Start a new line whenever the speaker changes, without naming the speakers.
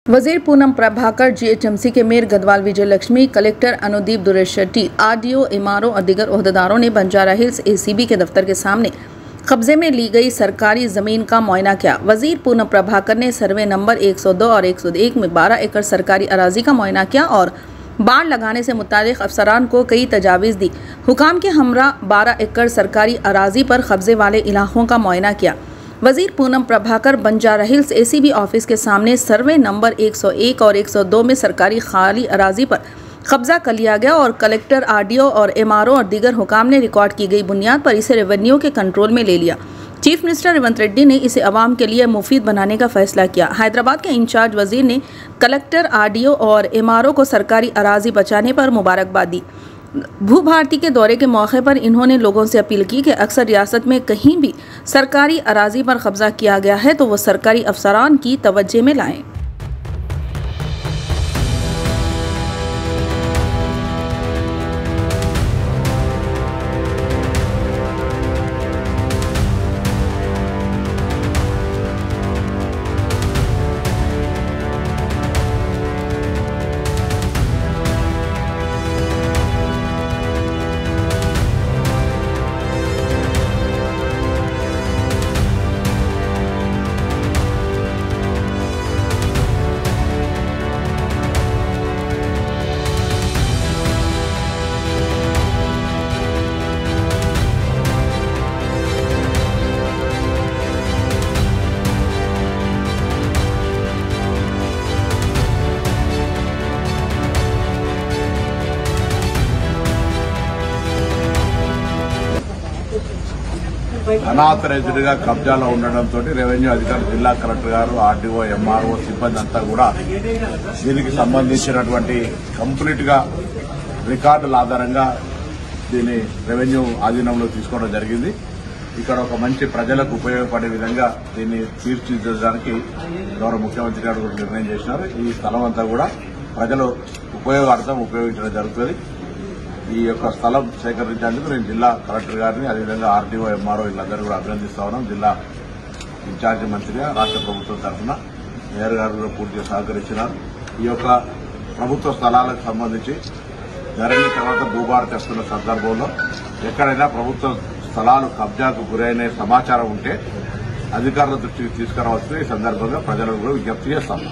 वजीर पूनम प्रभाकर, जीएचएमसी के mayor Gadwal Vijay Lakshmi, collector Anudeep Duresh Shetty, RDO, MRO और दीगर ओहदेदारों ने बंजारा हिल्स एसीबी के दफ्तर के सामने कब्जे में ली गई सरकारी जमीन का मुआयना किया। वजीर पूनम प्रभाकर ने सर्वे नंबर 102 और 101 में 12 एकड़ सरकारी अराजी का मुआयना किया और बाड़ लगाने से मुतालिक अफसरान को कई तजावीज़ दी। हुकाम के हमरा 12 एकड़ सरकारी अराजी पर कब्जे वाले इलाकों का मुआयना किया। वजीर Poonam Prabhakar Banjara hills ACB office के सामने सर्वे नंबर 101 और 102 में सरकारी खाली अराजी पर कब्जा कर लिया गया और कलेक्टर, आरडीओ और एमआरओ और दीगर हुकाम ने रिकॉर्ड की गई बुनियाद पर इसे रेवेन्यू के कंट्रोल में ले लिया। चीफ मिनिस्टर रेवंत रेड्डी ने इसे अवाम के लिए मुफीद बनाने का फैसला किया। हैदराबाद के इंचार्ज वजीर ने कलेक्टर, आरडीओ और एमआरओ को सरकारी अराजी बचाने पर मुबारकबाद दी। भू भारती के दौरे के मौके पर इन्होंने लोगों से अपील की कि अक्सर रियासत में कहीं भी सरकारी अराजी पर कब्जा किया गया है तो वो सरकारी अफसरान की तवज्जो में लाएं।
అనాథరైజ్డ్ గా కబ్జాలో ఉండడంతో రెవెన్యూ అధికారులు, జిల్లా కలెక్టర్ గారు, ఆర్డీఓ, ఎంఆర్ఓ సిబ్బంది అంతా కూడా దీనికి సంబంధించినటువంటి కంప్లీట్ గా రికార్డుల ఆధారంగా దీన్ని రెవెన్యూ ఆధీనంలో తీసుకోవడం జరిగింది. ఇక్కడ ఒక మంచి ప్రజలకు ఉపయోగపడే విధంగా దీన్ని తీర్చిదిద్దడానికి గౌరవ ముఖ్యమంత్రి గారు నిర్ణయం చేసినారు. ఈ స్థలం అంతా కూడా ప్రజలు ఉపయోగించడం జరుగుతుంది. ఈ యొక్క స్థలం సేకరించేందుకు నేను జిల్లా కలెక్టర్ గారిని, అదేవిధంగా ఆర్డీఓ, ఎంఆర్ఓ వీళ్ళందరూ కూడా అభినందిస్తా ఉన్నాం. జిల్లా ఇన్ఛార్జి మంత్రిగా రాష్ట్ర ప్రభుత్వం తరఫున మేయర్ గారు కూడా పూర్తిగా సహకరించినారు. ఈ యొక్క ప్రభుత్వ స్థలాలకు సంబంధించి ధరణి తర్వాత భూభారతి వస్తున్న సందర్భంలో ఎక్కడైనా ప్రభుత్వ స్థలాలు కబ్జాకు గురైన సమాచారం ఉంటే అధికారుల దృష్టికి తీసుకురావాల్సిన ఈ సందర్భంగా ప్రజలకు కూడా విజ్ఞప్తి చేస్తాం.